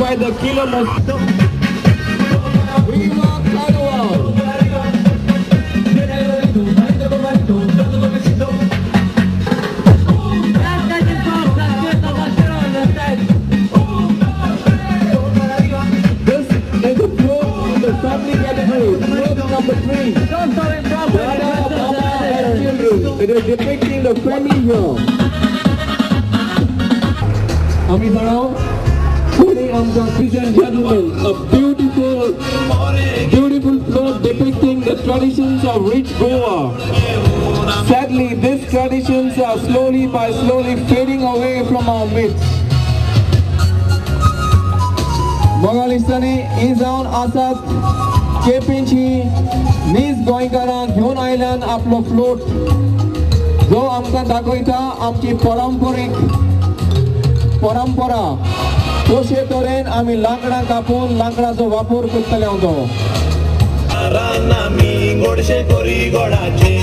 by the Kilo Moscow. We walk Carnival. This is the group in the family category. Group number 3. Dada, Mama and children. It is depicting the family here. Ladies and gentlemen, a beautiful float depicting the traditions of rich Goa. Sadly, these traditions are slowly fading away from our midst. Mogalistani is on Asad, Kepinchi, Nis Goinkara, Gyon Island, आपलो float. जो आमका दाखवता आमची परंपरा. तोशे तोरेन आम्ही लांकडा कापून लांकडाचो वापर करतले होतो. आमी गोडशे करी गोडाचे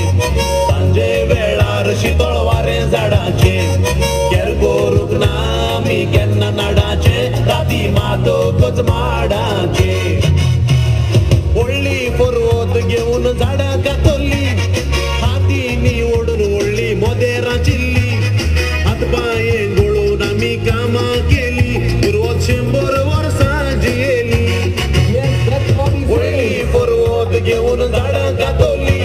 सांजे वेळार शीतळ वारे झाडाचे केर करूक ना आमी केन्ना नाडाचे राती मातोकच माडाचे व्हडली पर्वत घेवन झाडां कातरली हातींनी ओडून व्हडली मोदेरां चिल्ली हातपांये गळून आमी कामां केली 100 वर्सां जियेली व्हडली पर्वत घेवन झाडां कातरली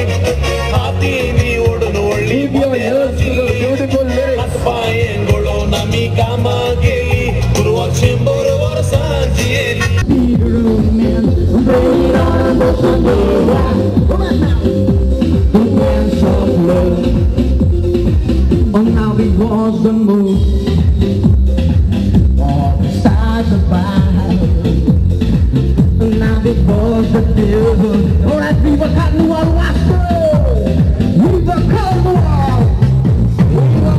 हातींनी ओडून व्हडली मोदेरां चिल्ली हातपांये गळून आमी कामां केली 100 वर्सां जियेली. Oh, now it was the moon beside the fire. Now it was the devil. Oh, that we were cutting one last we were cutting one. We were cutting one.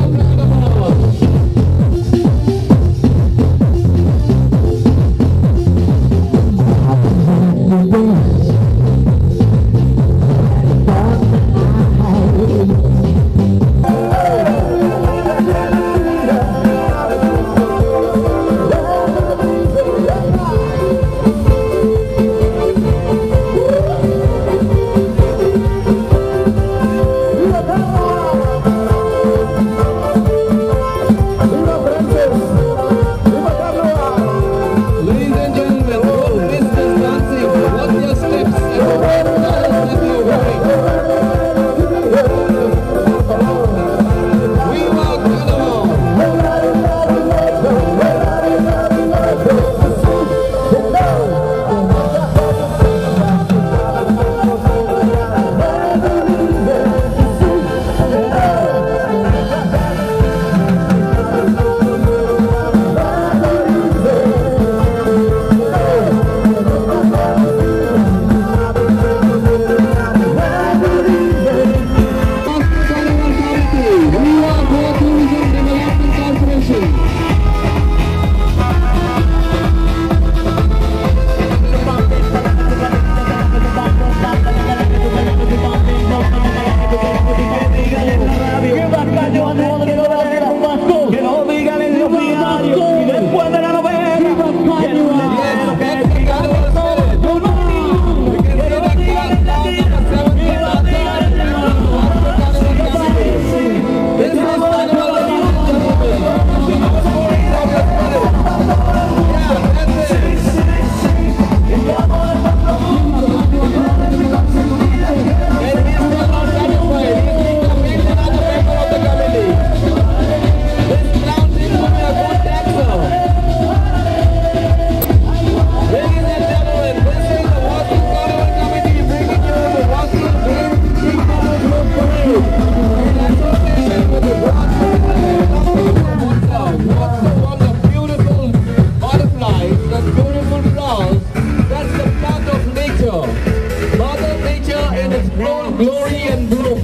Glory and bloom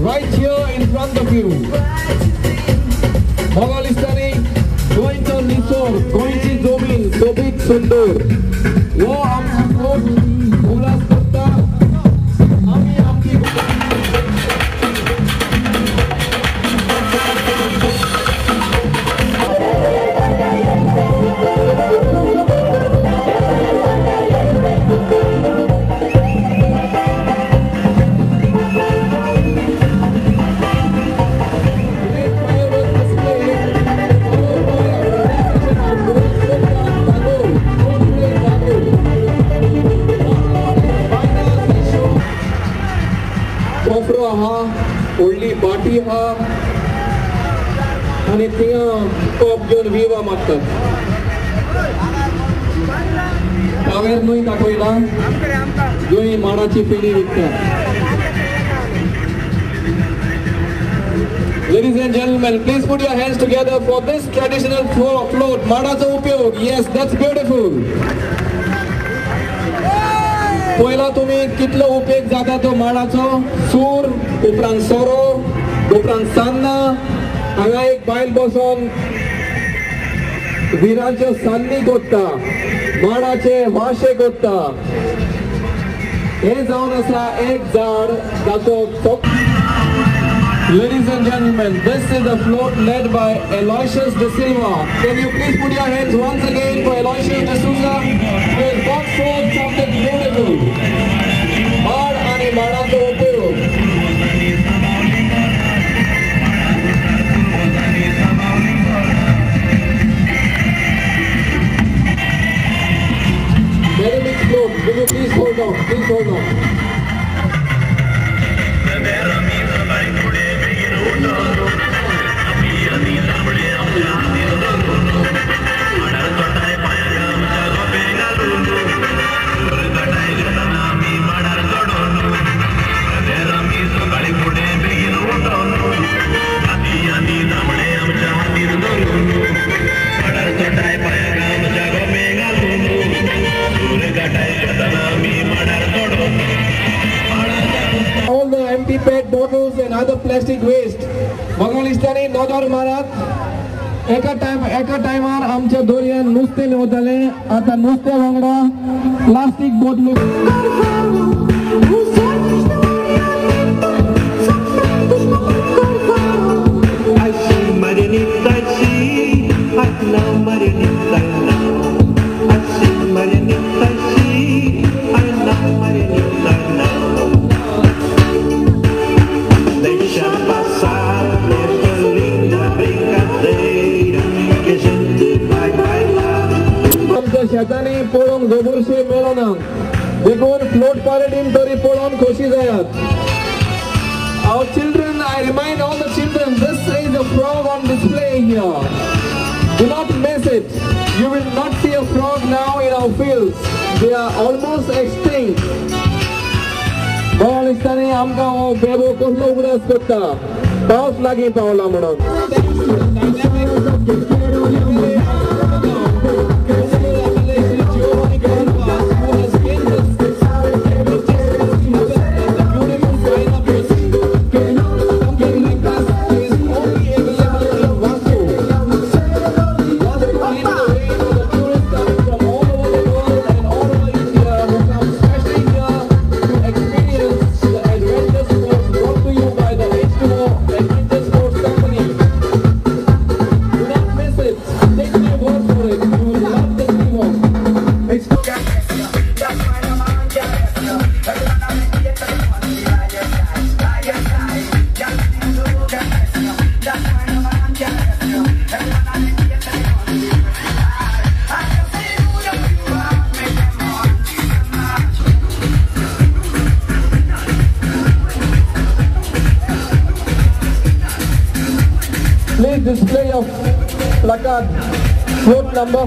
right here in front of you. Mogalistani, going to Nisor, going to Zomin, Sobit Sundur. Wo amki float, ulas karta, ami amki मोठी हा आणि थिंगा top घेऊन विवा मागतात. कावेर न्हय दाखयला जंय माडाची फेणी विकतात. Ladies and gentlemen, please put your hands together for this traditional float. Madacho upyog. Yes, that's beautiful. पहिला तुम्ही कितलो उपेग जाता तो माडाचो सूर उपरांत सोरो उपरांत सान्नां हांगा एक बायल बसोन विरांच्यो सान्नी कोत्ता माडाचे वाशे कोत्ता. हे जावन आसा एक झाड जाचो. Ladies and gentlemen, this is the float led by Aloysius De Silva. Can you please put your hands once again for Aloysius De Silva, who has brought forth something beautiful. Mad ani madacho upyog. Very big float. Will you please hold on? Please hold on. All the empty PET bottles and other plastic waste बंगालिस्तानी नोदर मारत एका टायमार आमच्या दोरयान नुस्तें मेवताले. आता नुस्त्या वांगडा plastic बोटलो. शेतांनी पळोवंक जबरशे मेळना देखून फ्लोट पॅरेडीन तरी पळोवन खोशी जायात. Our children, I remind all the children, this is a frog on display here. Do not miss it. You will not see a frog now in our fields. They are almost extinct. बंगालिस्तानी आमकां हो बेबो कसलो उगडास करता पावस लागीं पावला म्हणून. Please display your placard, float number.